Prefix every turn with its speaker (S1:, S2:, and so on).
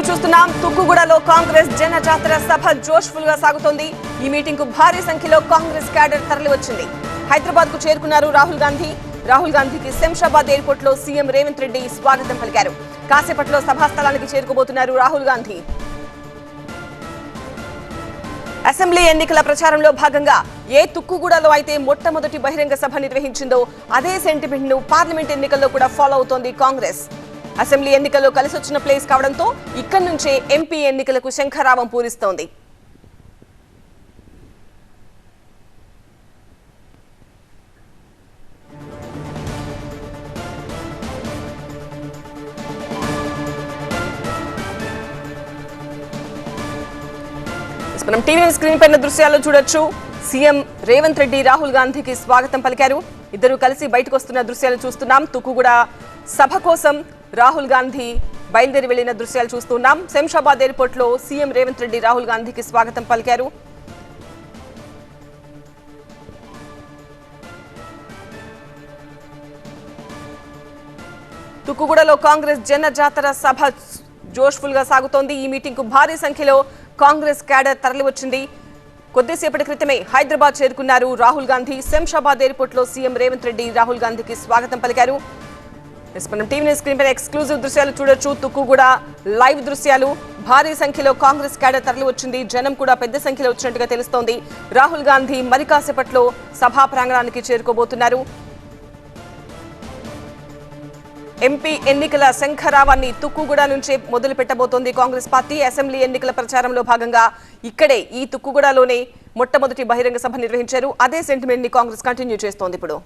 S1: చూస్తున్నాం తుక్కుగూడలో కాంగ్రెస్ జన జాతర సభ జోష్ఫుల్ గా సాగుతోంది. ఈ మీటింగ్ కు భారీ సంఖ్యలో కాంగ్రెస్ క్యాడర్ తరలి వచ్చింది. హైదరాబాద్ కు చేరుకున్నారు రాహుల్ గాంధీ. రాహుల్ గాంధీకి శంషాబాద్ ఎయిర్పోర్ట్ లో సీఎం రేవంత్ రెడ్డి స్వాగతం పలికారు. కాసేపట్లో సభాస్థలానికి చేరుకోబోతున్నారు రాహుల్ గాంధీ. అసెంబ్లీ ఎన్నికల ప్రచారంలో భాగంగా ఏ తుక్కుగూడలో అయితే మొట్టమొదటి బహిరంగ సభ నిర్వహించిందో అదే సెంటిమెంట్ ను పార్లమెంట్ ఎన్నికల్లో కూడా ఫాలో అవుతోంది కాంగ్రెస్. అసెంబ్లీ ఎన్నికల్లో కలిసొచ్చిన ప్లేస్ కావడంతో ఇక్కడి నుంచే ఎంపీ ఎన్నికలకు శంఖారావం పూరిస్తోంది. మనం టీవీ స్క్రీన్ పైన దృశ్యాల్లో చూడొచ్చు. సీఎం రేవంత్ రెడ్డి రాహుల్ గాంధీకి స్వాగతం పలికారు. ఇద్దరు కలిసి బయటకు వస్తున్న దృశ్యాలు చూస్తున్నాం. తుక్కుగూడ సభ కోసం రాహుల్ గాంధీ బయలుదేరి వెళ్లిన దృశ్యాలు చూస్తున్నాం. శంషాబాద్ ఎయిర్పోర్ట్ లో సీఎం రేవంత్ రెడ్డి రాహుల్ గాంధీకి స్వాగతం పలికారు. తుక్కుగూడలో కాంగ్రెస్ జన జాతర సభ జోష్ఫుల్ గా సాగుతోంది. ఈ మీటింగ్ కు భారీ సంఖ్యలో కాంగ్రెస్ క్యాడర్ తరలి వచ్చింది. కొద్దిసేపటి క్రితమే హైదరాబాద్ చేరుకున్నారు రాహుల్ గాంధీ. శంషాబాద్ ఎయిర్పోర్ట్ లో సీఎం రేవంత్ రెడ్డి రాహుల్ గాంధీకి స్వాగతం పలికారు. మనం టీవీ స్క్రీన్ పైన ఎక్స్క్లూజివ్ దృశ్యాలు చూడొచ్చు. తుక్కుగూడ లైవ్ దృశ్యాలు. భారీ సంఖ్యలో కాంగ్రెస్ క్యాడర్ తరలి వచ్చింది. జనం కూడా పెద్ద సంఖ్యలో వచ్చినట్టుగా తెలుస్తోంది. రాహుల్ గాంధీ మరి కాసేపట్లో సభా ప్రాంగణానికి చేరుకోబోతున్నారు. ఎంపీ ఎన్నికల శంఖరావాన్ని తుక్కుగూడ నుంచే మొదలు పెట్టబోతోంది కాంగ్రెస్ పార్టీ. అసెంబ్లీ ఎన్నికల ప్రచారంలో భాగంగా ఇక్కడే ఈ తుక్కుగూడలోనే మొట్టమొదటి బహిరంగ సభ నిర్వహించారు. అదే సెంటిమెంట్ ని కాంగ్రెస్ కంటిన్యూ చేస్తోంది ఇప్పుడు.